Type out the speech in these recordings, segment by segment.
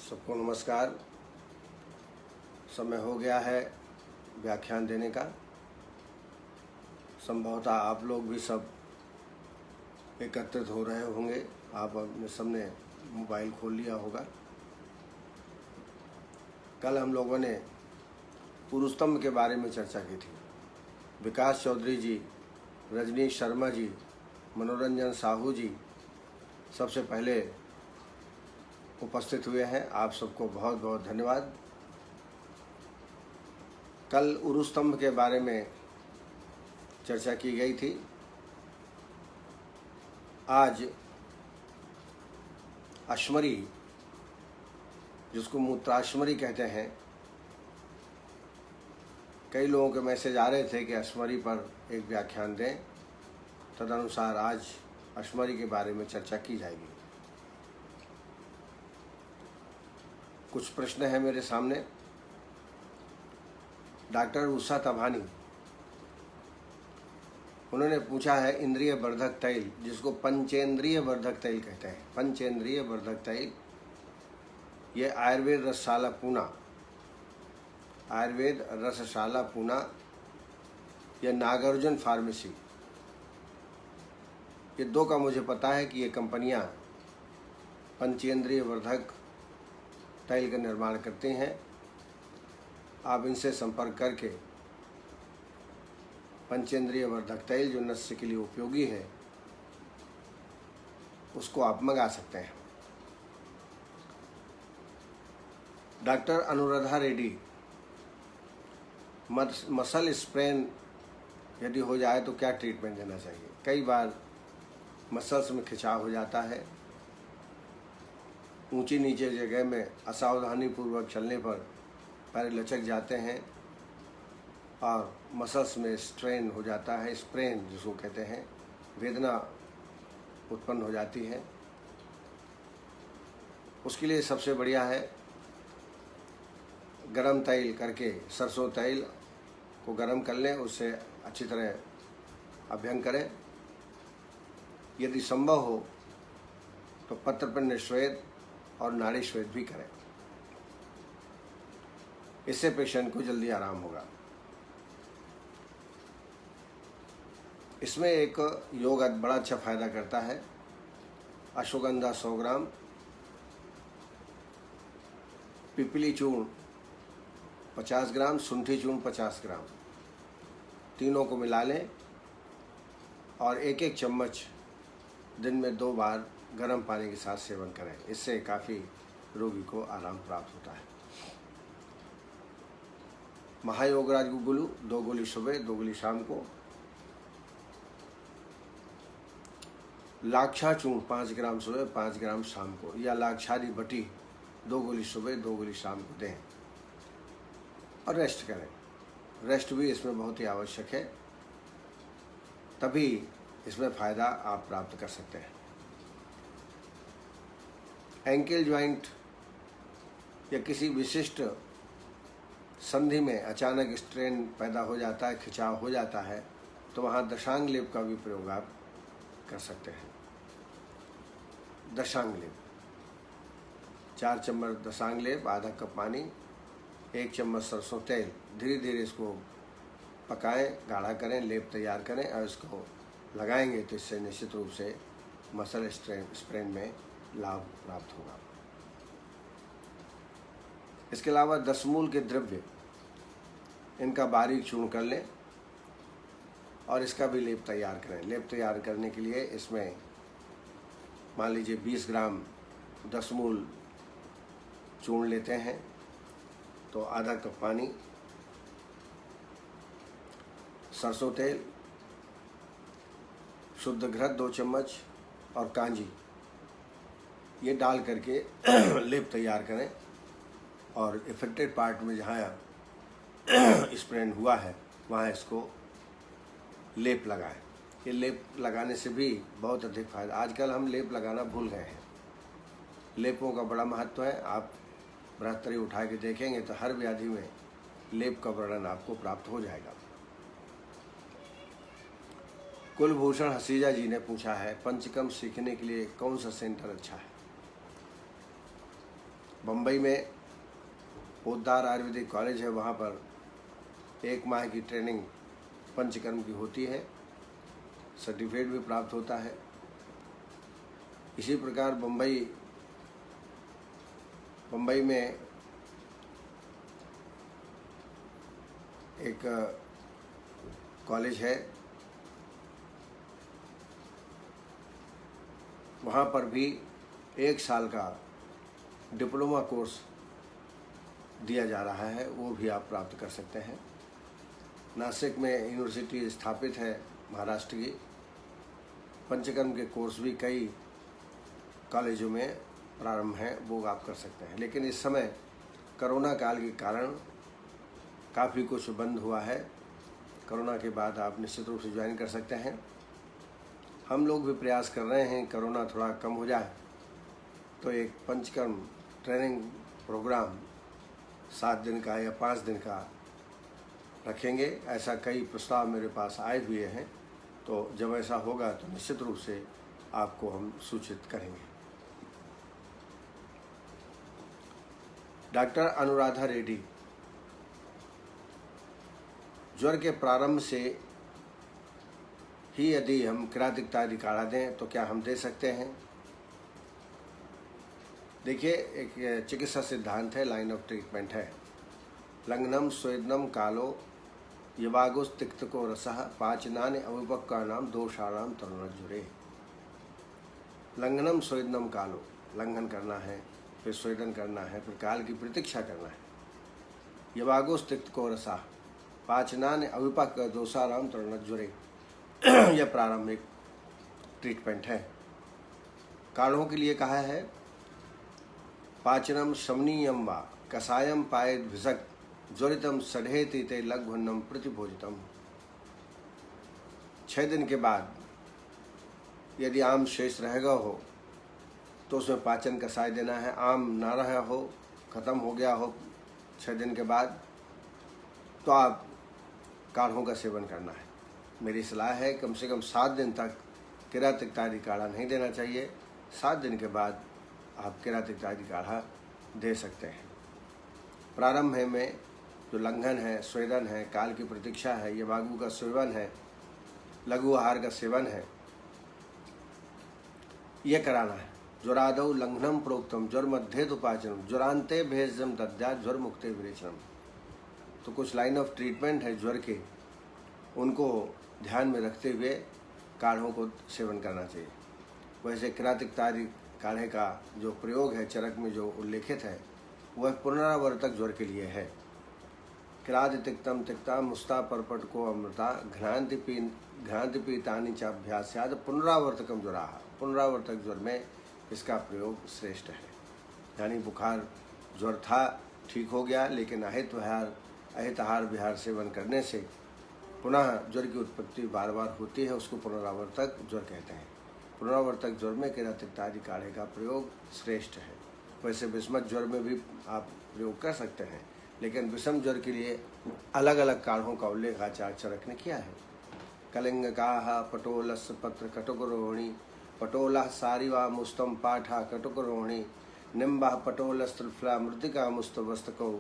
सबको नमस्कार। समय हो गया है व्याख्यान देने का। संभवतः आप लोग भी सब एकत्रित हो रहे होंगे। आप अपने सबने मोबाइल खोल लिया होगा। कल हम लोगों ने पुरुषोत्तम के बारे में चर्चा की थी। विकास चौधरी जी, रजनीश शर्मा जी, मनोरंजन साहू जी सबसे पहले उपस्थित हुए हैं। आप सबको बहुत बहुत धन्यवाद। कल उरुस्तंभ के बारे में चर्चा की गई थी। आज अश्मरी, जिसको मूत्राश्मरी कहते हैं, कई लोगों के मैसेज आ रहे थे कि अश्मरी पर एक व्याख्यान दें। तदनुसार आज अश्मरी के बारे में चर्चा की जाएगी। कुछ प्रश्न हैं मेरे सामने। डॉक्टर उषा तभानी, उन्होंने पूछा है इंद्रिय वर्धक तैल, जिसको पंचेंद्रिय वर्धक तैल कहते हैं, पंचेंद्रिय वर्धक तैल, ये आयुर्वेद रसशाला पूना, आयुर्वेद रसशाला पूना या नागार्जुन फार्मेसी, ये दो का मुझे पता है कि ये कंपनियां पंचेंद्रिय वर्धक तैल का निर्माण करती हैं। आप इनसे संपर्क करके पंचेंद्रिय वर्धक तैल, जो नस्य के लिए उपयोगी है, उसको आप मंगा सकते हैं। Doctor Anuradha Reddy, muscle sprain यदि हो जाए तो क्या ट्रीटमेंट देना चाहिए? कई बार मसल्स में खिंचाव हो जाता है। ऊंची नीचे जगह में असावधानी पूर्वक चलने पर पैर लचक जाते हैं और मसल्स में स्ट्रेन हो जाता है, स्प्रेन जिसको कहते हैं, वेदना उत्पन्न हो जाती है। उसके लिए सबसे बढ़िया है गरम तैल करके, सरसों तैल को गरम कर लें, उससे अच्छी तरह अभ्यंग करें। यदि संभव हो तो पत्रपिंड श्वेत और नाड़ी श्वेत भी करें। इससे पेशेंट को जल्दी आराम होगा। इसमें एक योग बड़ा अच्छा फायदा करता है। अश्वगंधा 100 ग्राम, पिपली चूर्ण 50 ग्राम, शुंठी चूर्ण 50 ग्राम, तीनों को मिला लें और एक एक चम्मच दिन में 2 बार गर्म पानी के साथ सेवन करें। इससे काफ़ी रोगी को आराम प्राप्त होता है। महायोगराज गुगुलू 2 गोली सुबह, 2 गोली शाम को। लाक्षा चूर्ण 5 ग्राम सुबह, 5 ग्राम शाम को, या लाक्षादी बटी 2 गोली सुबह, 2 गोली शाम को दें और रेस्ट करें। रेस्ट भी इसमें बहुत ही आवश्यक है, तभी इसमें फ़ायदा आप प्राप्त कर सकते हैं। एंकल ज्वाइंट या किसी विशिष्ट संधि में अचानक स्ट्रेन पैदा हो जाता है, खिंचाव हो जाता है, तो वहाँ दशांग लेप का भी प्रयोग आप कर सकते हैं। दशांग लेप, 4 चम्मच दशांग लेप, आधा कप पानी, 1 चम्मच सरसों तेल, धीरे धीरे इसको पकाएं, गाढ़ा करें, लेप तैयार करें और इसको लगाएंगे तो इससे निश्चित रूप से मसल स्प्रेन में लाभ प्राप्त होगा। इसके अलावा 10 मूल के द्रव्य, इनका बारीक चूर्ण कर लें और इसका भी लेप तैयार करें। लेप तैयार करने के लिए इसमें मान लीजिए 20 ग्राम 10 मूल चूर्ण लेते हैं तो आधा कप पानी, सरसों तेल, शुद्ध घृत 2 चम्मच और कांजी, ये डाल करके लेप तैयार करें और इफेक्टेड पार्ट में जहाँ स्प्रेन हुआ है वहाँ इसको लेप लगाएं। ये लेप लगाने से भी बहुत अधिक फायदा। आजकल हम लेप लगाना भूल गए हैं। लेपों का बड़ा महत्व है। आप बृहत्तरी उठा के देखेंगे तो हर व्याधि में लेप का वर्णन आपको प्राप्त हो जाएगा। कुलभूषण हसीजा जी ने पूछा है, पंचकर्म सीखने के लिए कौन सा सेंटर अच्छा है? बम्बई में पोद्दार आयुर्वेदिक कॉलेज है, वहाँ पर 1 माह की ट्रेनिंग पंचकर्म की होती है, सर्टिफिकेट भी प्राप्त होता है। इसी प्रकार बम्बई में एक कॉलेज है, वहाँ पर भी 1 साल का डिप्लोमा कोर्स दिया जा रहा है, वो भी आप प्राप्त कर सकते हैं। नासिक में यूनिवर्सिटी स्थापित है महाराष्ट्र की। पंचकर्म के कोर्स भी कई कॉलेजों में प्रारंभ हैं, वो आप कर सकते हैं। लेकिन इस समय कोरोना काल के कारण काफ़ी कुछ बंद हुआ है। कोरोना के बाद आप निश्चित रूप से ज्वाइन कर सकते हैं। हम लोग भी प्रयास कर रहे हैं कोरोना थोड़ा कम हो जाए तो एक पंचकर्म ट्रेनिंग प्रोग्राम 7 दिन का या 5 दिन का रखेंगे। ऐसा कई प्रस्ताव मेरे पास आए हुए हैं, तो जब ऐसा होगा तो निश्चित रूप से आपको हम सूचित करेंगे। डॉक्टर अनुराधा रेड्डी, ज्वर के प्रारंभ से ही यदि हम किरातिकता आदि काढ़ा दें तो क्या हम दे सकते हैं? देखिए, एक चिकित्सा सिद्धांत है, लाइन ऑफ ट्रीटमेंट है। लंघनम स्वेदनम कालो यवागुस तिक्तको रसः पाचनानि अविपक्वानाम दोषाणाम तरुणज्वरे। लंघनम स्वेदनम कालो, लंघन करना है, फिर स्वेदन करना है, फिर काल की प्रतीक्षा करना है। यवागुस तिक्तको रसः पाचनानि अविपक्व दोषाणाम तरुणज्वरे, यह प्रारंभिक ट्रीटमेंट है। काढ़ों के लिए कहा है पाचनम शमनीयम वा कषायम पायद भिषक ज्वरितम सढ़ेति ते लघुन्नम प्रतिभोजितम। 6 दिन के बाद यदि आम शेष रहेगा हो तो उसमें पाचन कषाय देना है। आम ना रहा हो, ख़त्म हो गया हो 6 दिन के बाद, तो आप काढ़ों का सेवन करना है। मेरी सलाह है कम से कम 7 दिन तक किरातिकता काढ़ा नहीं देना चाहिए। 7 दिन के बाद आप किरातिकता काढ़ा दे सकते हैं। प्रारंभ में जो लंघन है, स्वेदन है, काल की प्रतीक्षा है, ये वागु का सेवन है, लघु आहार का सेवन है, ये कराना है। ज्वरादौ लंघनम प्रोक्तम ज्वर मध्य उपाचनम ज्वरांते भेषजम दद्या ज्वर मुक्ते विरेचनम। तो कुछ लाइन ऑफ ट्रीटमेंट है ज्वर के, उनको ध्यान में रखते हुए काढ़ों को सेवन करना चाहिए। वैसे किरातिकता काढ़े का जो प्रयोग है चरक में जो उल्लेखित है वह पुनरावर्तक ज्वर के लिए है। किरात तिक्तम तिक्ता मुस्ता परपट को अमृता घ्रांति पीतानी चाभ्यास्याद पुनरावर्तकम ज्वरा। पुनरावर्तक ज्वर में इसका प्रयोग श्रेष्ठ है। यानी बुखार ज्वर था, ठीक हो गया, लेकिन अहित आहार विहार सेवन करने से पुनः ज्वर की उत्पत्ति बार बार होती है, उसको पुनरावर्तक ज्वर कहते हैं। पुनरावर्तक ज्वर में किरातिकता आदि काढ़े का प्रयोग श्रेष्ठ है। वैसे विषमत ज्वर में भी आप प्रयोग कर सकते हैं, लेकिन विषम ज्वर के लिए अलग अलग काढ़ों का उल्लेख आचार्य चरक ने किया है। कलिंगकाः पटोलस्य पत्र कटुकरोहिणी पटोला सारिवा मुस्तम पाठा कटुकरोहिणी निम्बा पटोलस्त्रिफला मृतिका मुस्तवस्तकौ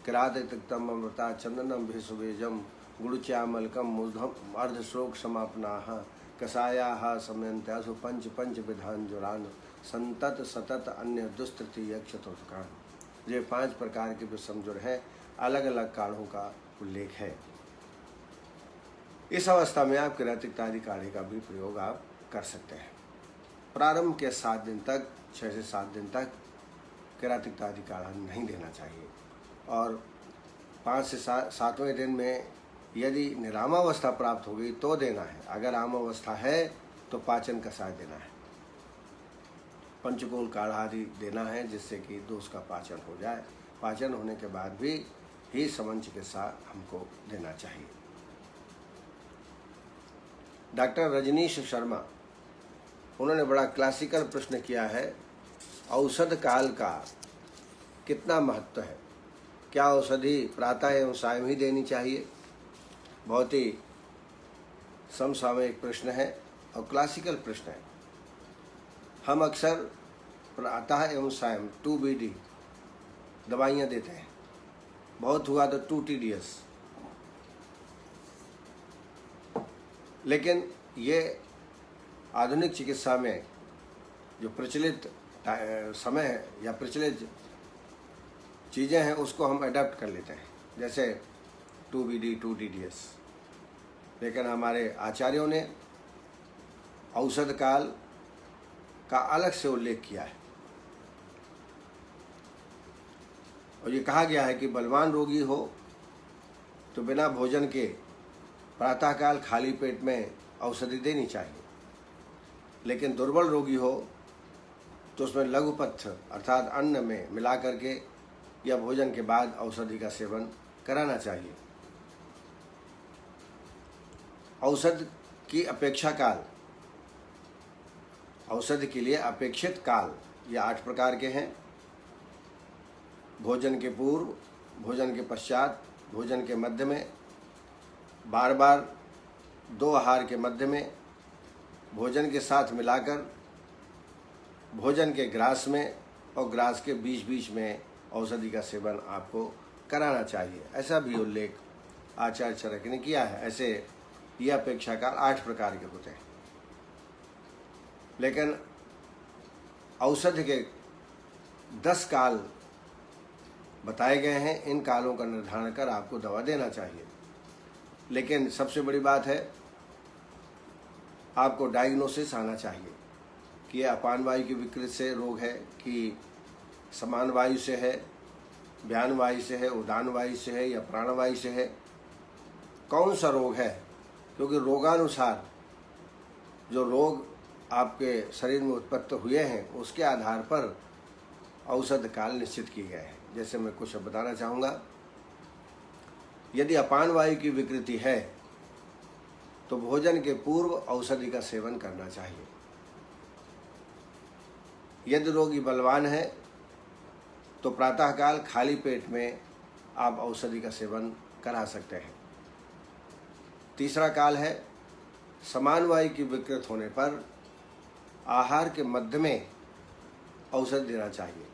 किरातिक्तम अमृता चंदनम भिषुवेजम गुड़च्यामलकम मुधम अर्धश्लोक समापनाः कषायाः समयन्त्यासु पंच विधान ज्वरान संतत सतत अन्य दुस्तृतीय चतुर्थकान। ये 5 प्रकार के विषम ज्वर है, अलग अलग काढ़ों का उल्लेख है। इस अवस्था में आप किरातिकता आदि काढ़े का भी प्रयोग आप कर सकते हैं। प्रारंभ के 7 दिन तक, 6 से 7 दिन तक किरातिकता आदि काढ़ा नहीं देना चाहिए, और 5 से 7वें दिन में यदि निरामावस्था प्राप्त हो गई तो देना है। अगर आमावस्था है तो पाचन कषाय देना है, पंचकोल काढ़ा आदि देना है, जिससे कि दोष का पाचन हो जाए। पाचन होने के बाद भी ही समन चिकित्सा हमको देना चाहिए। डॉक्टर रजनीश शर्मा, उन्होंने बड़ा क्लासिकल प्रश्न किया है, औषध काल का कितना महत्व है? क्या औषधि प्रातः एवं सायं ही देनी चाहिए? बहुत ही समसामयिक प्रश्न है और क्लासिकल प्रश्न है। हम अक्सर प्रातः एवं सायं 2BD दवाइयाँ देते हैं, बहुत हुआ तो 2 TDS। लेकिन ये आधुनिक चिकित्सा में जो प्रचलित समय है या प्रचलित चीज़ें हैं उसको हम अडेप्ट कर लेते हैं, जैसे 2BD 2 TDS। लेकिन हमारे आचार्यों ने औषध काल का अलग से उल्लेख किया है और ये कहा गया है कि बलवान रोगी हो तो बिना भोजन के प्रातःकाल खाली पेट में औषधि देनी चाहिए, लेकिन दुर्बल रोगी हो तो उसमें लघुपथ्य अर्थात अन्न में मिला करके या भोजन के बाद औषधि का सेवन कराना चाहिए। औषध की अपेक्षा काल, औषधि के लिए अपेक्षित काल ये 8 प्रकार के हैं। भोजन के पूर्व, भोजन के पश्चात, भोजन के मध्य में, बार बार 2 आहार के मध्य में, भोजन के साथ मिलाकर, भोजन के ग्रास में और ग्रास के बीच बीच में औषधि का सेवन आपको कराना चाहिए। ऐसा भी उल्लेख आचार्य चरक ने किया है। ऐसे ये अपेक्षा काल 8 प्रकार के होते हैं, लेकिन औषधि के 10 काल बताए गए हैं। इन कालों का निर्धारण कर आपको दवा देना चाहिए। लेकिन सबसे बड़ी बात है, आपको डायग्नोसिस आना चाहिए कि यह अपान वायु की विकृत से रोग है कि समान वायु से है, व्यान वायु से है, उदान वायु से है या प्राणवायु से है, कौन सा रोग है। क्योंकि रोगानुसार जो रोग आपके शरीर में उत्पन्न हुए हैं उसके आधार पर औषध काल निश्चित किए गए हैं। जैसे मैं कुछ बताना चाहूँगा, यदि अपान वायु की विकृति है तो भोजन के पूर्व औषधि का सेवन करना चाहिए। यदि रोगी बलवान है तो प्रातःकाल खाली पेट में आप औषधि का सेवन करा सकते हैं। तीसरा काल है, समान वायु की विकृत होने पर आहार के मध्य में औषधि देना चाहिए।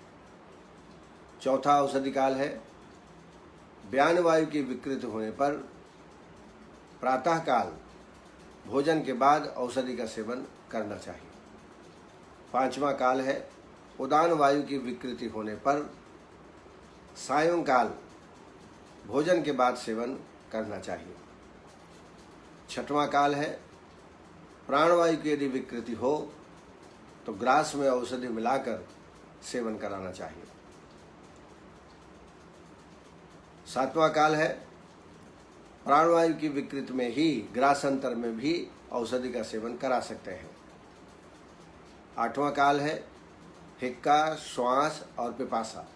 चौथा औषधि काल है, व्यान वायु की विकृत होने पर प्रातःकाल भोजन के बाद औषधि का सेवन करना चाहिए। पांचवा काल है, उदान वायु की विकृति होने पर सायंकाल भोजन के बाद सेवन करना चाहिए। छठवां काल है, प्राणवायु की यदि विकृति हो तो ग्रास में औषधि मिलाकर सेवन कराना चाहिए। सातवां काल है, प्राणवायु की विकृति में ही ग्रासांतर में भी औषधि का सेवन करा सकते हैं। आठवां काल है, हिक्का, श्वास और पिपासा।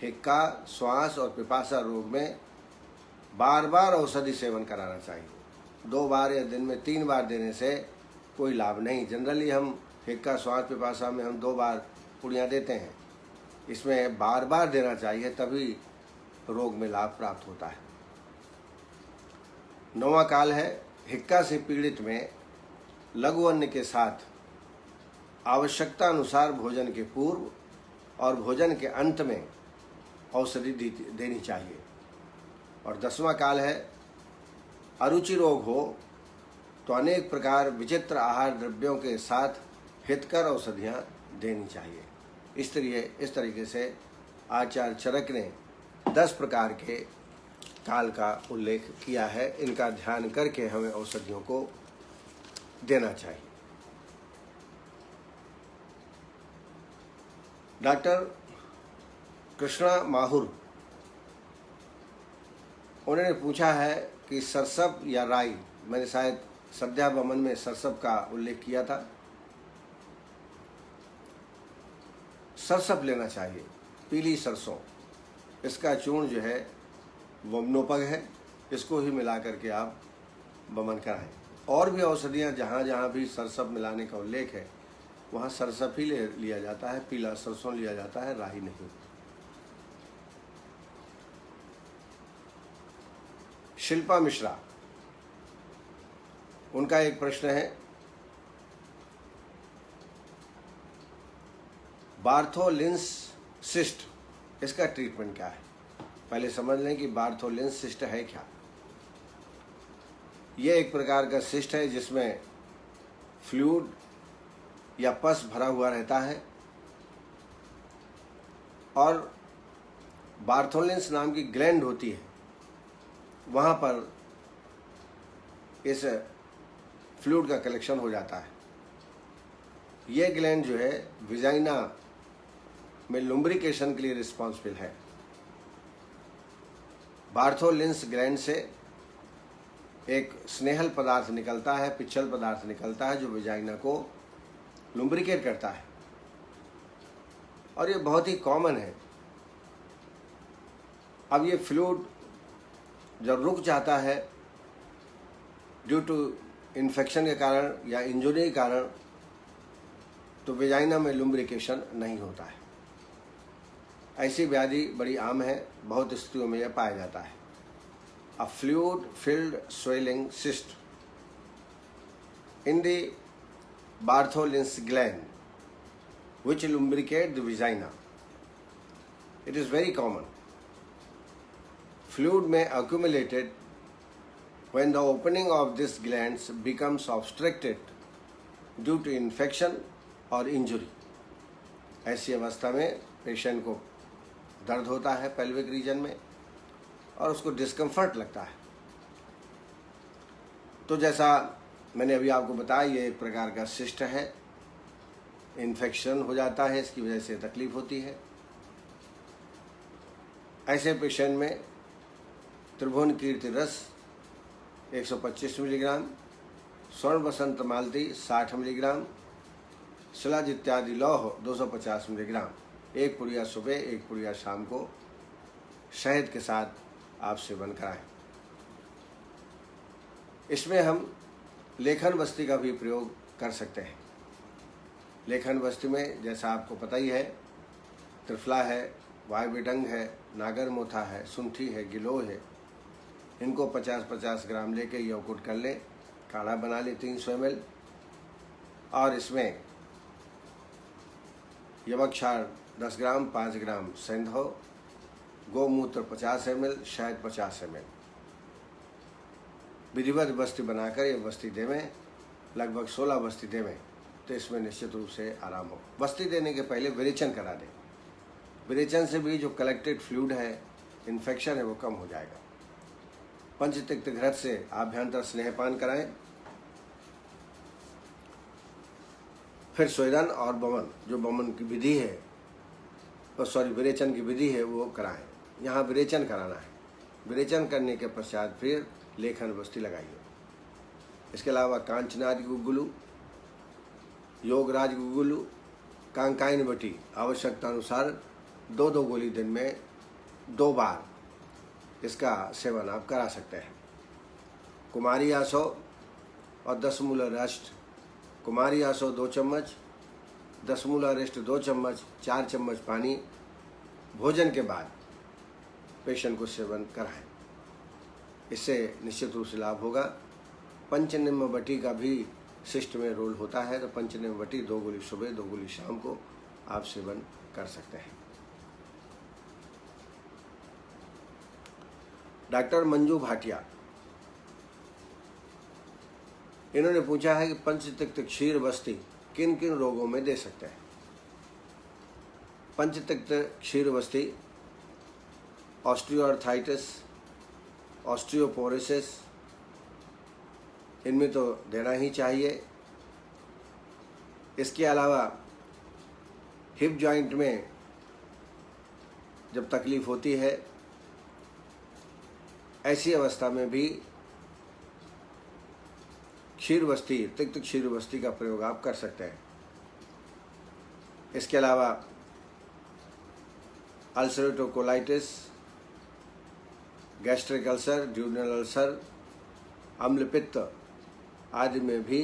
हिक्का, श्वास और पिपासा रोग में बार बार औषधि सेवन कराना चाहिए। 2 बार या दिन में 3 बार देने से कोई लाभ नहीं। जनरली हम हिक्का, श्वास, पिपासा में हम 2 बार पुड़ियाँ देते हैं। इसमें बार बार देना चाहिए, तभी रोग में लाभ प्राप्त होता है। 9वां काल है, हिक्का से पीड़ित में लघु अन्न के साथ आवश्यकता अनुसार भोजन के पूर्व और भोजन के अंत में औषधि देनी चाहिए। और 10वां काल है, अरुचि रोग हो तो अनेक प्रकार विचित्र आहार द्रव्यों के साथ हितकर औषधियाँ देनी चाहिए। इस तरीके से आचार्य चरक ने 10 प्रकार के काल का उल्लेख किया है। इनका ध्यान करके हमें औषधियों को देना चाहिए। डॉक्टर कृष्णा माहुर, उन्होंने पूछा है कि सरसब या राई, मैंने शायद सद्या बमन में सरसब का उल्लेख किया था। सरसब लेना चाहिए, पीली सरसों। इसका चूर्ण जो है वमनोपग है, इसको ही मिला करके आप बमन कराएं। और भी औषधियाँ जहाँ जहाँ भी सरसब मिलाने का उल्लेख है वहाँ सरसब ही लिया जाता है, पीला सरसों लिया जाता है, राई नहीं। शिल्पा मिश्रा, उनका एक प्रश्न है, बार्थोलिन्स सिस्ट इसका ट्रीटमेंट क्या है? पहले समझ लें कि बार्थोलिन्स सिस्ट है क्या। ये एक प्रकार का सिस्ट है जिसमें फ्लूइड या पस भरा हुआ रहता है और बार्थोलिन्स नाम की ग्लैंड होती है, वहाँ पर इस फ्लूइड का कलेक्शन हो जाता है। ये ग्लैंड जो है विजाइना में लुब्रिकेशन के लिए रिस्पॉन्सिबल है। बार्थोलिन्स ग्लैंड से एक स्नेहल पदार्थ निकलता है, पिच्छल पदार्थ निकलता है जो विजाइना को लुब्रिकेट करता है और ये बहुत ही कॉमन है। अब ये फ्लूइड जब रुक जाता है ड्यू टू इन्फेक्शन के कारण या इंजरी के कारण, तो विजाइना में लुब्रिकेशन नहीं होता है। ऐसी व्याधि बड़ी आम है, बहुत स्थितियों में यह पाया जाता है। अ fluid filled swelling cyst in the Bartholin's gland which lubricate the vagina. It is very common. Fluid may accumulate when the opening of these glands becomes obstructed due to infection or injury. ऐसी अवस्था में patient को दर्द होता है pelvic region में और उसको डिस्कम्फर्ट लगता है। तो जैसा मैंने अभी आपको बताया, ये एक प्रकार का सिस्ट है, इन्फेक्शन हो जाता है, इसकी वजह से तकलीफ होती है। ऐसे पेशेंट में त्रिभुवन कीर्ति रस 125 मिलीग्राम, स्वर्ण बसंत मालती 60 मिलीग्राम, शिलाज इत्यादि लौह 250 मिलीग्राम, एक पुड़िया सुबह एक पुड़िया शाम को शहद के साथ आप सेवन कराएं। इसमें हम लेखन बस्ती का भी प्रयोग कर सकते हैं। लेखन बस्ती में जैसा आपको पता ही है, त्रिफला है, वायबिडंग है, नागर मोथा है, सुंठी है, गिलोय है। इनको 50-50 ग्राम लेके यौकुट कर लें, काढ़ा बना लें 300 ml, और इसमें यवक्षार 10 ग्राम, 5 ग्राम सेंधो, गोमूत्र 50 ml, शहद 50 ml, विधिवत बस्ती बनाकर ये बस्ती देवें, लगभग 16 बस्ती देवें, तो इसमें निश्चित रूप से आराम हो। बस्ती देने के पहले विरेचन करा दें। विरेचन से भी जो कलेक्टेड फ्लूइड है, इन्फेक्शन है, वो कम हो जाएगा। पंचतिक्त घृत से आभ्यंतर स्नेहपान कराएं, फिर स्वेदन और बमन, जो बमन की विधि है, विरेचन की विधि है, वो कराएं। यहाँ विरेचन कराना है। विरेचन करने के पश्चात फिर लेखन बस्ती लगाइए। इसके अलावा कांचनाद गुग्गुलू, योगराज गुग्गुलू, कांकाइन बटी आवश्यकता अनुसार 2-2 गोली दिन में 2 बार इसका सेवन आप करा सकते हैं। कुमारी आसो और 10 मूला रस्ट, कुमारी आसो 2 चम्मच, 10 मूला रेस्ट 2 चम्मच, 4 चम्मच पानी भोजन के बाद पेशेंट को सेवन कराएं। इससे निश्चित रूप से लाभ होगा। पंचनिम्न बटी का भी सिस्ट में रोल होता है, तो पंचनिम्न बटी 2 गोली सुबह 2 गोली शाम को आप सेवन कर सकते हैं। डॉक्टर मंजू भाटिया, इन्होंने पूछा है कि पंचतिक्त क्षीर बस्ती किन किन रोगों में दे सकते हैं। पंचतिक्त क्षीर बस्ती ऑस्टियोआर्थराइटिस, ऑस्टियोपोरोसिस, इनमें तो देना ही चाहिए। इसके अलावा हिप जॉइंट में जब तकलीफ होती है, ऐसी अवस्था में भी क्षीर बस्ती, तिक्त क्षीर बस्ती का प्रयोग आप कर सकते हैं। इसके अलावा ulcerative colitis, gastric ulcer, duodenal ulcer, अम्लपित्त आदि में भी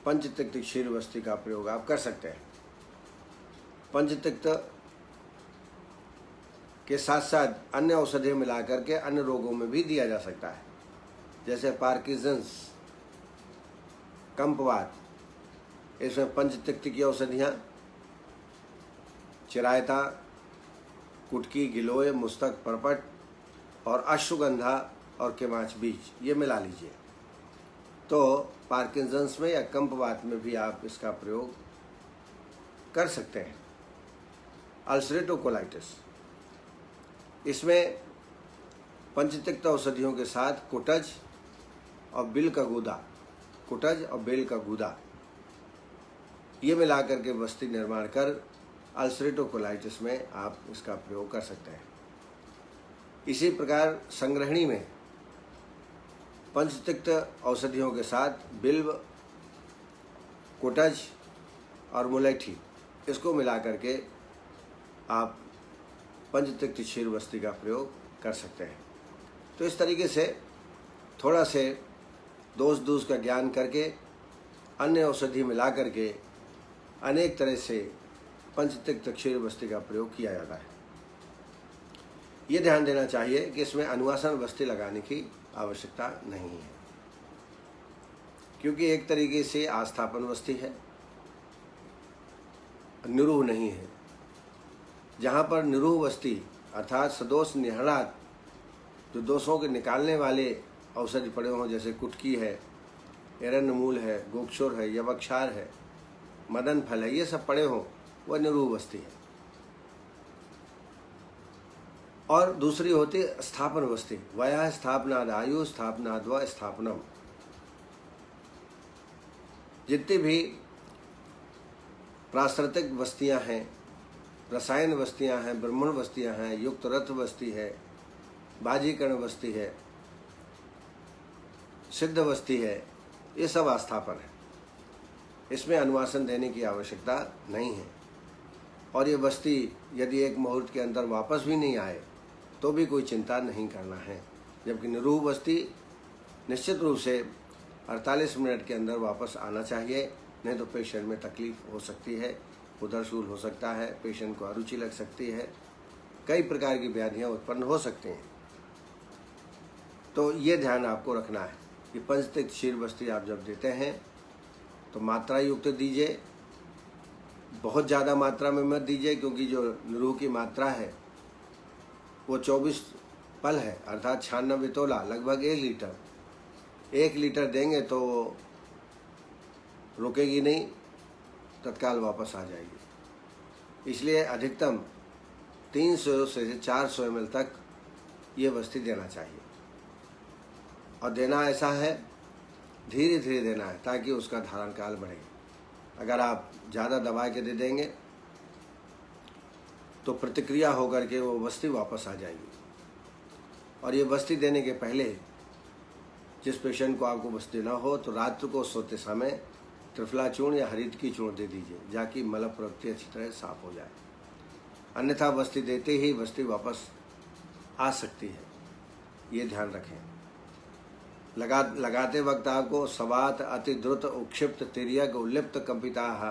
पंचतिक्त क्षीर बस्ती का प्रयोग आप कर सकते हैं। पंचतिक्त के साथ साथ अन्य औषधियाँ मिलाकर के अन्य रोगों में भी दिया जा सकता है, जैसे पार्किंसंस, कंपवात, इसमें पंचतिक्त की औषधियाँ चिरायता, कुटकी, गिलोय, मुस्तक, परपट और अश्वगंधा और केमाच बीज ये मिला लीजिए। तो पार्किंसंस में या कंपवात में भी आप इसका प्रयोग कर सकते हैं। अल्सरेटिव कोलाइटिस, इसमें पंचतिक्त औषधियों के साथ कुटज और बिल का गूदा, कुटज और बेल का गूदा ये मिलाकर के बस्ती निर्माण कर अल्सरेटिव कोलाइटिस में आप इसका प्रयोग कर सकते हैं। इसी प्रकार संग्रहणी में पंचतिक्त औषधियों के साथ बिल्व, कुटज और मुलैठी इसको मिलाकर के आप पंचतिक्त क्षीर बस्ती का प्रयोग कर सकते हैं। तो इस तरीके से थोड़ा से दोष दूष का ज्ञान करके अन्य औषधि मिला करके अनेक तरह से पंचतिक्त क्षीर बस्ती का प्रयोग किया जाता है। ये ध्यान देना चाहिए कि इसमें अनुवासन बस्ती लगाने की आवश्यकता नहीं है, क्योंकि एक तरीके से आस्थापन बस्ती है, निरूह नहीं है। जहाँ पर निरूह बस्ती अर्थात सदोष निहड़ात जो दोषों के निकालने वाले औषधि पड़े हों, जैसे कुटकी है, एरण्यमूल है, गोक्षुर है, यवक्षार है, मदन फल है, ये सब पड़े हों, वह निरूह बस्ती है। और दूसरी होती स्थापन बस्ती, वया स्थापनाद आयु स्थापनाद व स्थापनम। जितनी भी प्राकृतिक बस्तियां हैं, रसायन बस्तियां हैं, ब्रह्मण बस्तियां हैं, युक्त रथ बस्ती है, बाजीकरण बस्ती है, सिद्ध बस्ती है, ये सब आस्थापन है। इसमें अनुवासन देने की आवश्यकता नहीं है। और ये बस्ती यदि एक मुहूर्त के अंदर वापस भी नहीं आए तो भी कोई चिंता नहीं करना है, जबकि निरूह बस्ती निश्चित रूप से 48 मिनट के अंदर वापस आना चाहिए, नहीं तो पेशेंट में तकलीफ हो सकती है, उदरशूल हो सकता है, पेशेंट को अरुचि लग सकती है, कई प्रकार की व्याधियाँ उत्पन्न हो सकती हैं। तो ये ध्यान आपको रखना है कि पंचतिक्त क्षीर बस्ती आप जब देते हैं तो मात्रा युक्त दीजिए, बहुत ज़्यादा मात्रा में मत दीजिए, क्योंकि जो निरूह की मात्रा है वो 24 पल है, अर्थात 96 तोला, लगभग 1 लीटर। 1 लीटर देंगे तो रुकेगी नहीं, तत्काल वापस आ जाएगी। इसलिए अधिकतम 300 से 400 ml तक ये बस्ती देना चाहिए। और देना ऐसा है, धीरे धीरे देना है ताकि उसका धारण काल बढ़े। अगर आप ज़्यादा दबा के दे देंगे तो प्रतिक्रिया होकर के वो बस्ती वापस आ जाएगी। और ये बस्ती देने के पहले जिस पेशेंट को आपको बस्ती देना हो तो रात्र को सोते समय त्रिफला चूर्ण या हरित की चूर्ण दे दीजिए, जाकि मल प्रवृत्ति अच्छी तरह साफ हो जाए। अन्यथा बस्ती देते ही बस्ती वापस आ सकती है, ये ध्यान रखें। लगाते वक्त आपको सवात, अति द्रुत, उक्षिप्त, तिर्यक, उल्लिप्त, कंपिताः,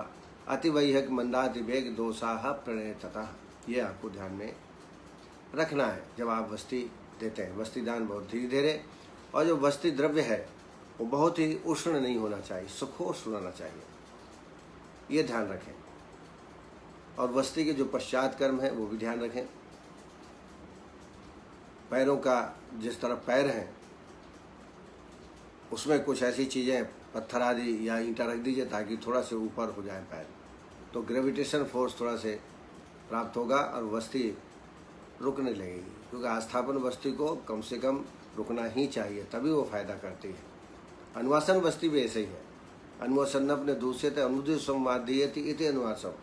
अतिवैहक, मंदाति वेग, दोषाः प्रणेततः, ये आपको ध्यान में रखना है जब आप बस्ती देते हैं। बस्ती दान बहुत धीरे धीरे, और जो बस्ती द्रव्य है वो बहुत ही उष्ण नहीं होना चाहिए, सुखोष्ण होना चाहिए, ये ध्यान रखें। और बस्ती के जो पश्चात कर्म है वो भी ध्यान रखें। पैरों का जिस तरफ पैर हैं उसमें कुछ ऐसी चीज़ें, पत्थर आदि या ईंटा रख दीजिए ताकि थोड़ा से ऊपर हो जाए पैर, तो ग्रेविटेशन फोर्स थोड़ा से प्राप्त होगा और बस्ती रुकने लगेगी। क्योंकि आस्थापन बस्ती को कम से कम रुकना ही चाहिए, तभी वो फायदा करती है। अनुवासन बस्ती भी ऐसे ही है। अनुवासन अपने दूसरे थे अनुदित संवादीयति इति अनुवासम।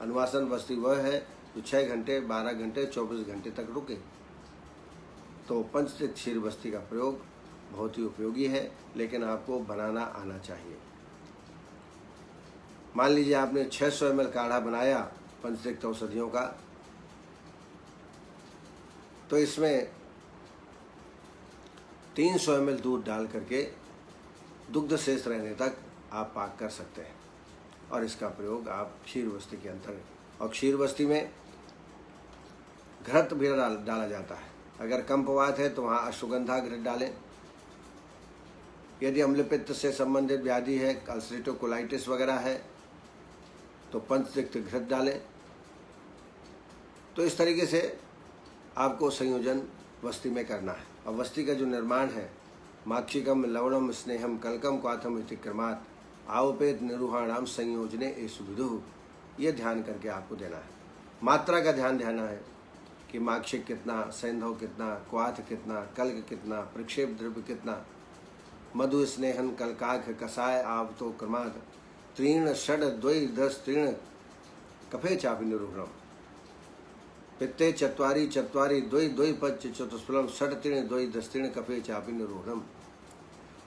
अनुवासन बस्ती वह है जो 6 घंटे, 12 घंटे, 24 घंटे तक रुके। तो पंचतिक्त क्षीर बस्ती का प्रयोग बहुत ही उपयोगी है, लेकिन आपको बनाना आना चाहिए। मान लीजिए आपने 600 ml काढ़ा बनाया पंचतिक्त औषधियों का, तो इसमें 300 ml दूध डाल करके दुग्ध शेष रहने तक आप पाक कर सकते हैं। और इसका प्रयोग आप क्षीर बस्ती के अंतर्गत, और क्षीर बस्ती में घृत भी डाला जाता है। अगर कंपवात है तो वहाँ अश्वगंधा घृत डालें। यदि अम्लपित्त से संबंधित व्याधि है, अल्सरेटिव कोलाइटिस वगैरह है, तो पंचतिक्त घृत डालें। तो इस तरीके से आपको संयोजन वस्ति में करना है। और वस्ति का जो निर्माण है, माक्षिकम लवणम स्नेहम कलकम क्वाथम इति क्रमात् आवपेत निरूहाणाम संयोजने एषु विदुः, ये ध्यान करके आपको देना है। मात्रा का ध्यान देना है कि माक्षिक कितना, सैंधव कितना, क्वाथ कितना, कल्क कितना, प्रक्षेप द्रव्य कितना, मधु स्नेहन कलकाख कसाय आवतो क्रमात् तीर्ण षड द्वै दस तीर्ण कफे चापि निरूढ़म पित्ते चत्वारी चत्वारी द्वै द्वै पच चतुष्फलम षड तीर्ण द्वै दस तीर्ण कफे चापि निरूढ़म।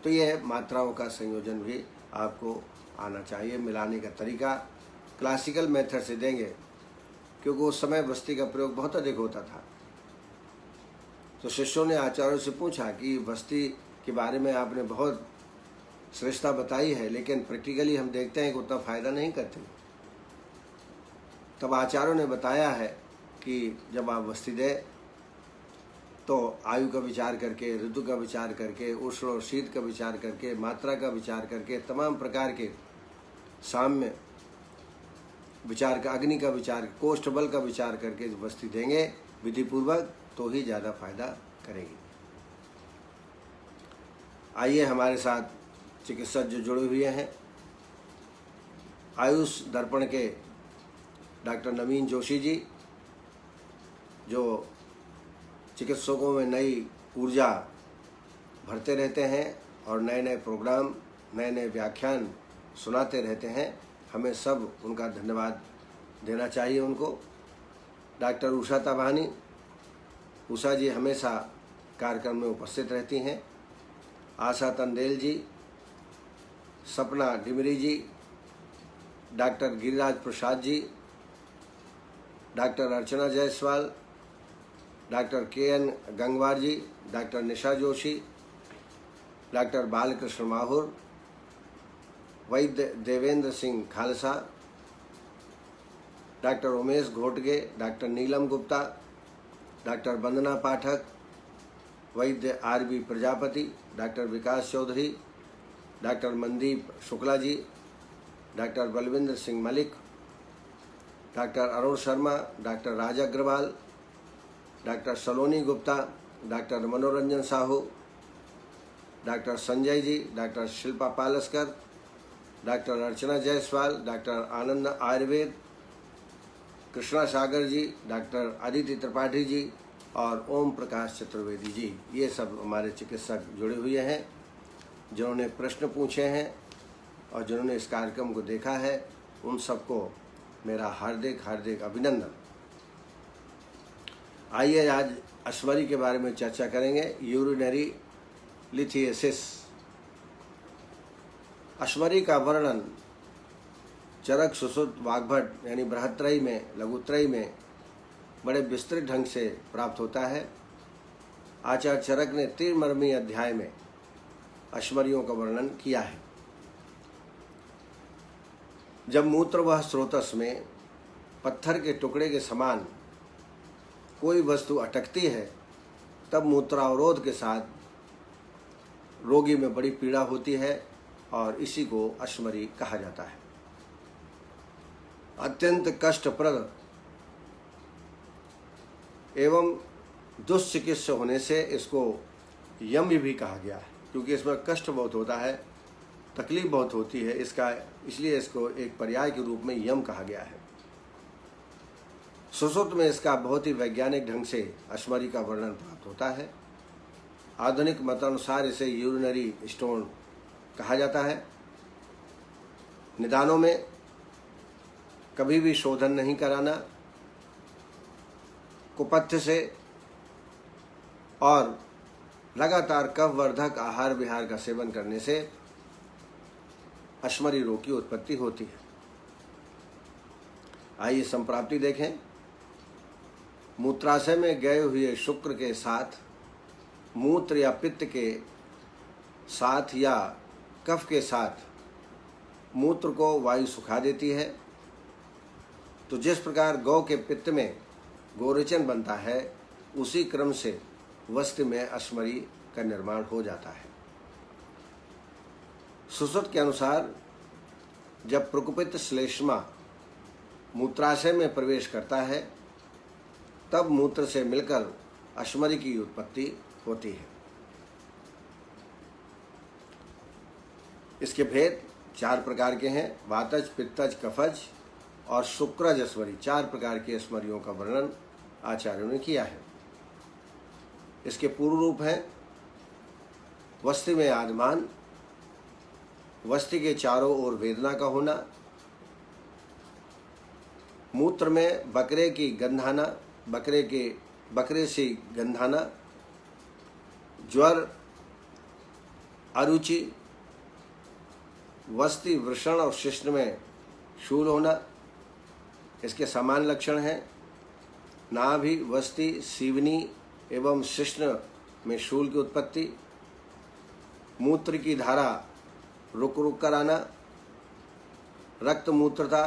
तो यह मात्राओं का संयोजन भी आपको आना चाहिए। मिलाने का तरीका क्लासिकल मेथड से देंगे, क्योंकि उस समय वस्ती का प्रयोग बहुत अधिक होता था। तो शिष्यों ने आचार्यों से पूछा कि वस्ती के बारे में आपने बहुत श्रेष्ठता बताई है, लेकिन प्रैक्टिकली हम देखते हैं कि उतना फायदा नहीं करते। तब आचार्यों ने बताया है कि जब आप वस्ती दें तो आयु का विचार करके, ऋतु का विचार करके, उष्ण और शीत का विचार करके, मात्रा का विचार करके, तमाम प्रकार के साम्य विचार का, अग्नि का विचार, कोष्ठ बल का विचार करके वस्ती देंगे विधिपूर्वक, तो ही ज़्यादा फायदा करेगी। आइए हमारे साथ चिकित्सक जो जुड़े हुए हैं, आयुष दर्पण के डॉक्टर नवीन जोशी जी, जो चिकित्सकों में नई ऊर्जा भरते रहते हैं और नए नए प्रोग्राम, नए नए व्याख्यान सुनाते रहते हैं। हमें सब उनका धन्यवाद देना चाहिए उनको। डॉक्टर उषा ताबानी, उषा जी हमेशा कार्यक्रम में उपस्थित रहती हैं। आशा Tandel ji, Sapna Dimri ji, doctor Giriraj Prasad ji, doctor Archana Jaiswal, doctor K N. Gangwar ji, doctor Nisha Joshi, doctor Balkrishna Mahur, वैद्य देवेंद्र सिंह खालसा, डॉक्टर उमेश घोटगे, डॉक्टर नीलम गुप्ता, डॉक्टर वंदना पाठक, वैद्य R B. Prajapati, doctor Vikas Chaudhary, doctor Mandeep Shukla ji, doctor Balwinder Singh Malik, doctor Arun Sharma, doctor Raj Agarwal, doctor Saloni Gupta, doctor Manoranjan Sahu, doctor Sanjay ji, doctor Shilpa Palaskar, doctor Archana Jaiswal, doctor आनंद आयुर्वेद, कृष्णा सागर जी, डॉक्टर आदित्य त्रिपाठी जी और ओम प्रकाश चतुर्वेदी जी, ये सब हमारे चिकित्सक जुड़े हुए हैं, जिन्होंने प्रश्न पूछे हैं और जिन्होंने इस कार्यक्रम को देखा है। उन सबको मेरा हार्दिक हार्दिक अभिनंदन। आइए आज अश्वरी के बारे में चर्चा करेंगे। यूरिनरी लिथियसिस। अश्वरी का वर्णन चरक, सुश्रुत, वाग्भट यानी बृहत्त्रयी में, लघुत्रयी में बड़े विस्तृत ढंग से प्राप्त होता है। आचार्य चरक ने 3 अध्याय में अश्वरियों का वर्णन किया है। जब मूत्र वह स्रोतस में पत्थर के टुकड़े के समान कोई वस्तु अटकती है, तब मूत्रावरोध के साथ रोगी में बड़ी पीड़ा होती है और इसी को अश्वरी कहा जाता है। अत्यंत कष्टप्रद एवं दुष्चिकित्सा होने से इसको यम भी कहा गया है, क्योंकि इसमें कष्ट बहुत होता है, तकलीफ बहुत होती है, इसलिए इसको एक पर्याय के रूप में यम कहा गया है। सुश्रुत में इसका बहुत ही वैज्ञानिक ढंग से अश्वरी का वर्णन प्राप्त होता है। आधुनिक मतानुसार इसे यूरिनरी स्टोन कहा जाता है। निदानों में कभी भी शोधन नहीं कराना, कुपथ्य से और लगातार कफवर्धक आहार विहार का सेवन करने से अश्वरी रोग की उत्पत्ति होती है। आइए संप्राप्ति देखें। मूत्राशय में गए हुए शुक्र के साथ मूत्र या पित्त के साथ या कफ के साथ मूत्र को वायु सुखा देती है। तो जिस प्रकार गौ के पित्त में गोरेचन बनता है, उसी क्रम से वस्ति में अश्वरी का निर्माण हो जाता है। सुश्रुत के अनुसार जब प्रकुपित श्लेष्मा मूत्राशय में प्रवेश करता है, तब मूत्र से मिलकर अश्मरी की उत्पत्ति होती है। इसके भेद 4 प्रकार के हैं। वातज, पित्तज, कफज और शुक्रज अश्मरी, 4 प्रकार की अश्मरियों का वर्णन आचार्यों ने किया है। इसके पूर्व रूप हैं वस्ति में आदमान, वस्ति के चारों ओर वेदना का होना, मूत्र में बकरे की गंधाना, बकरे से गंधाना, ज्वर, अरुचि, वस्ति, वृषण और शिश्न में शूल होना। इसके समान लक्षण हैं नाभि, वस्ति, सीवनी एवं शिश्न में शूल की उत्पत्ति, मूत्र की धारा रुक रुक कर आना, रक्त मूत्रता,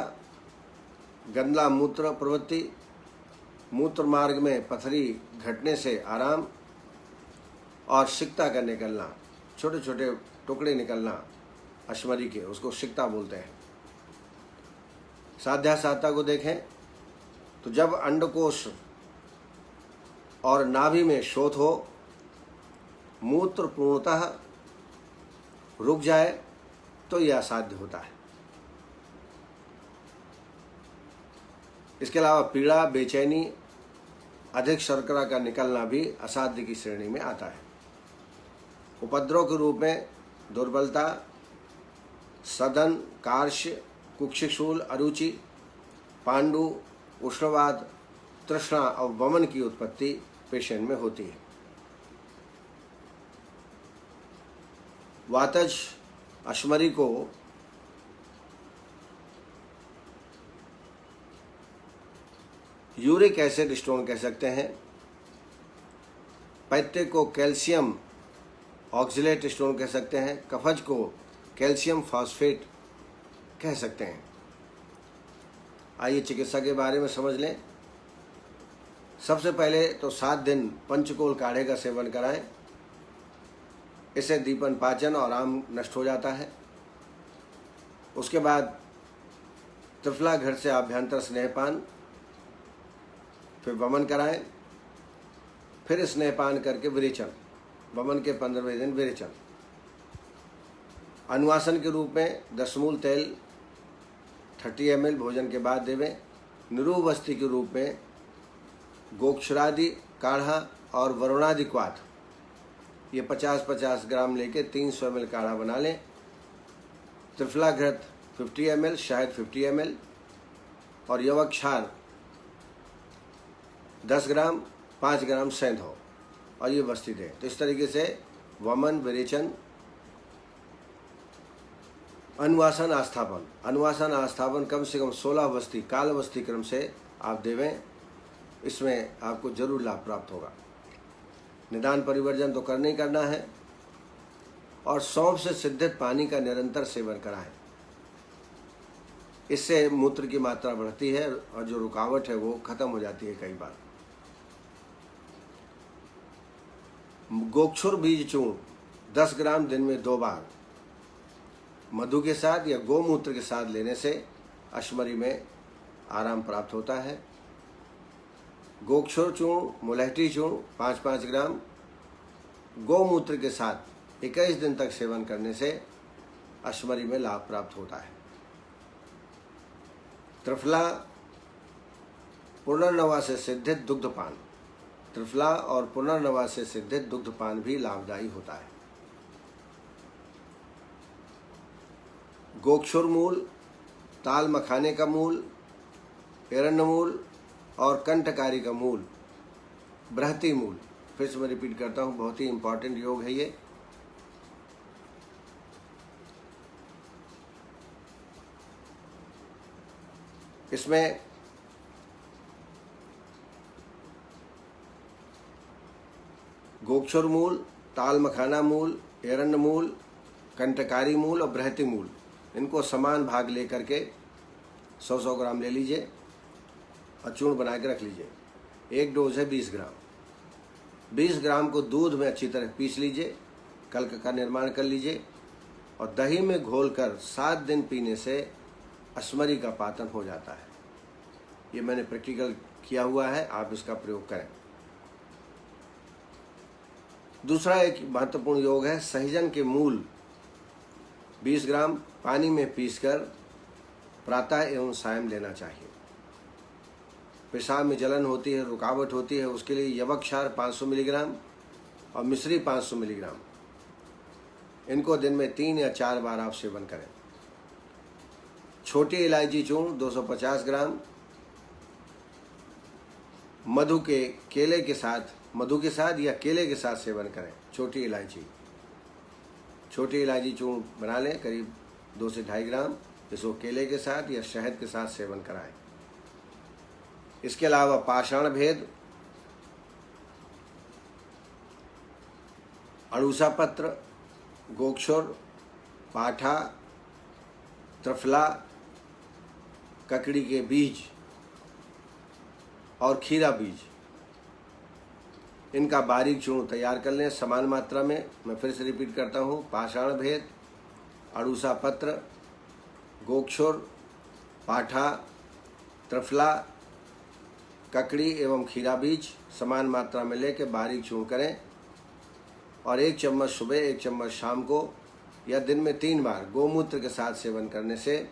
गंदा मूत्र प्रवृत्ति, मूत्र मार्ग में पथरी घटने से आराम और सिक्ता का निकलना, छोटे छोटे टुकड़े निकलना अश्मरी के, उसको सिक्ता बोलते हैं। साध्यासाता को देखें तो जब अंडकोश और नाभि में शोथ हो, मूत्र पूर्णतः रुक जाए तो यह असाध्य होता है। इसके अलावा पीड़ा, बेचैनी, अधिक शर्करा का निकलना भी असाध्य की श्रेणी में आता है। उपद्रव के रूप में दुर्बलता, सदन, कार्श्य, कुक्षिशूल, अरुचि, पांडु, उष्णवाद, तृष्णा और वमन की उत्पत्ति पेशेंट में होती है। वातज अश्मरी को यूरिक एसिड स्टोन कह सकते हैं, पैत्य को कैल्शियम ऑक्सलेट स्टोन कह सकते हैं, कफज को कैल्शियम फॉस्फेट कह सकते हैं। आइए चिकित्सा के बारे में समझ लें। सबसे पहले तो 7 दिन पंचकोल काढ़े का सेवन कराएं, इससे दीपन, पाचन और आम नष्ट हो जाता है। उसके बाद त्रिफला घर से आभ्यंतर स्नेहपान, फिर वमन कराएं, फिर स्नेहपान करके विरेचन, वमन के 15वें दिन विरेचन। अनुवासन के रूप में दशमूल तेल 30 ml भोजन के बाद देवें। निरूवस्ति के रूप में गोक्षरादि काढ़ा और वरुणादि क्वाथ, ये 50-50 ग्राम लेके 300 ml काढ़ा बना लें। त्रिफला घृत 50 ml, शहद 50 ml और यवक क्षार 10 ग्राम, 5 ग्राम सेंध हो और ये वस्ती दें। तो इस तरीके से वमन, विरेचन, अनुवासन, आस्थापन कम से कम 16 वस्ती काल वस्ती क्रम से आप देवें। इसमें आपको जरूर लाभ प्राप्त होगा। निदान परिवर्जन तो करना ही करना है और सौंफ से सिद्धित पानी का निरंतर सेवन कराएं। इससे मूत्र की मात्रा बढ़ती है और जो रुकावट है वो खत्म हो जाती है कई बार। गोक्षुर बीज चूर्ण 10 ग्राम दिन में 2 बार मधु के साथ या गोमूत्र के साथ लेने से अश्मरी में आराम प्राप्त होता है। गोक्षुर चूर्ण, मुलहटी चूर्ण 5-5 ग्राम गोमूत्र के साथ 21 दिन तक सेवन करने से अश्मरी में लाभ प्राप्त होता है। त्रिफला पुनर्नवा से सिद्धित दुग्धपान, त्रिफला और पुनर्नवा से सिद्धित दुग्धपान भी लाभदायी होता है। गोक्षुर मूल, ताल मखाने का मूल, एरंड मूल और कंठकारी का मूल, बृहति मूल, फिर से मैं रिपीट करता हूँ, बहुत ही इंपॉर्टेंट योग है ये। इसमें गोक्षुर मूल, ताल मखाना मूल, एरंड मूल, कंठकारी मूल और बृहति मूल, इनको समान भाग लेकर के 100-100 ग्राम ले लीजिए और चूर्ण बना के रख लीजिए। एक डोज है 20 ग्राम। 20 ग्राम को दूध में अच्छी तरह पीस लीजिए, कल्क का निर्माण कर लीजिए और दही में घोलकर 7 दिन पीने से अश्मरी का पातन हो जाता है। ये मैंने प्रैक्टिकल किया हुआ है, आप इसका प्रयोग करें। दूसरा एक महत्वपूर्ण योग है, सहजन के मूल 20 ग्राम पानी में पीसकर प्रातः एवं सायं लेना चाहिए। पेशाब में जलन होती है, रुकावट होती है, उसके लिए यवक्षार 500 मिलीग्राम और मिश्री 500 मिलीग्राम, इनको दिन में 3 या 4 बार आप सेवन करें। छोटी इलायची चूर्ण 250 ग्राम मधु के साथ या केले के साथ सेवन करें। छोटी इलायची चूर्ण बना लें, करीब 2 से 2.5 ग्राम, इसको केले के साथ या शहद के साथ सेवन कराएं। इसके अलावा पाषाण भेद, अड़ूसा पत्र, गोक्षुर, पाठा, त्रिफला, ककड़ी के बीज और खीरा बीज, इनका बारीक चूर्ण तैयार कर लें समान मात्रा में। मैं फिर से रिपीट करता हूँ, पाषाण भेद, अड़ूसा पत्र, गोक्षुर, पाठा, त्रिफला, ककड़ी एवं खीरा बीज समान मात्रा में लेकर बारीक चूर्ण करें और 1 चम्मच सुबह, 1 चम्मच शाम को या दिन में 3 बार गोमूत्र के साथ सेवन करने से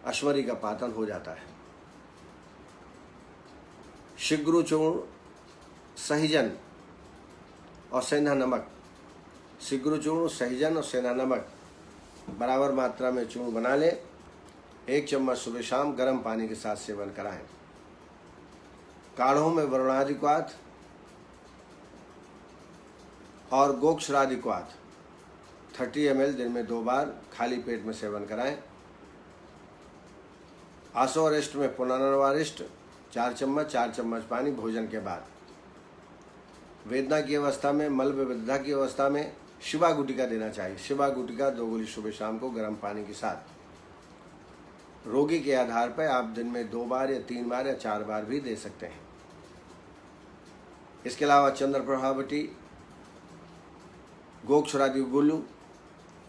अश्वरी का पातन हो जाता है। शिग्रु चूर्ण, सहजन और सेंधा नमक, शिग्रु चूर्ण, सहजन और सेंधा नमक बराबर मात्रा में चूर्ण बना लें, 1 चम्मच सुबह शाम गर्म पानी के साथ सेवन कराएं। काढ़ों में वरुणादिक्वाथ और गोक्षरादिक्वाथ 30 ml दिन में 2 बार खाली पेट में सेवन कराएं। आसोअरिष्ट में पुनर्वारिष्ट 4 चम्मच पानी भोजन के बाद। वेदना की अवस्था में, मल विविधता की अवस्था में शिवा गुटिका देना चाहिए। शिवा गुटिका 2 गोली सुबह शाम को गर्म पानी के साथ। रोगी के आधार पर आप दिन में 2 बार या 3 बार या 4 बार भी दे सकते हैं। इसके अलावा चंद्रप्रभावती, गोक्षरादि गुल्लू,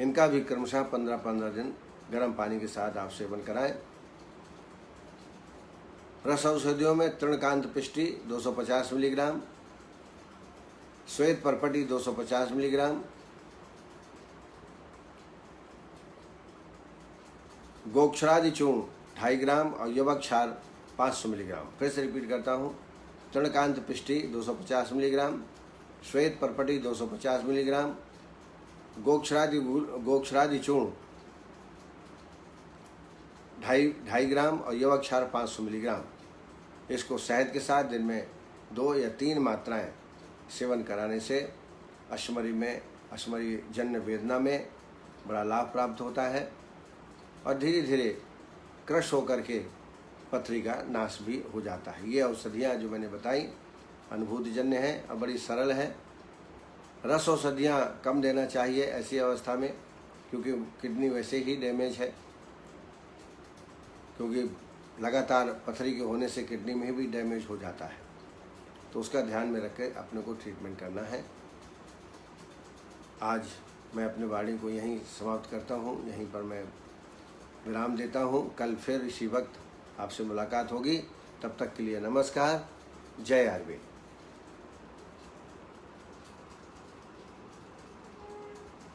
इनका भी क्रमशः 15-15 दिन गर्म पानी के साथ आप सेवन कराएं। रस औषधियों में तृणकांत पिष्टी 250 मिलीग्राम, श्वेत परपटी 250 मिलीग्राम, गोक्षरादि चूर्ण 2.5 ग्राम और यवक्षार 500 मिलीग्राम। फिर से रिपीट करता हूँ, तृणकांत पिष्टी 250 मिलीग्राम, श्वेत परपटी 250 मिलीग्राम, गोक्षरादि चूर्ण 2.5 ग्राम और यवक्षार 500 मिलीग्राम। इसको शहद के साथ दिन में 2 या 3 मात्राएं सेवन कराने से अश्वरी जन्य वेदना में बड़ा लाभ प्राप्त होता है और धीरे धीरे क्रश होकर के पथरी का नाश भी हो जाता है। ये औषधियाँ जो मैंने बताई अनुभूतिजन्य हैं और बड़ी सरल है। रस औषधियाँ कम देना चाहिए ऐसी अवस्था में, क्योंकि किडनी वैसे ही डैमेज है, क्योंकि लगातार पथरी के होने से किडनी में भी डैमेज हो जाता है, तो उसका ध्यान में रख के अपने को ट्रीटमेंट करना है। आज मैं अपने वाणी को यहीं समाप्त करता हूँ, यहीं पर मैं विराम देता हूँ। कल फिर इसी वक्त आपसे मुलाकात होगी, तब तक के लिए नमस्कार। जय आयुर्वेद।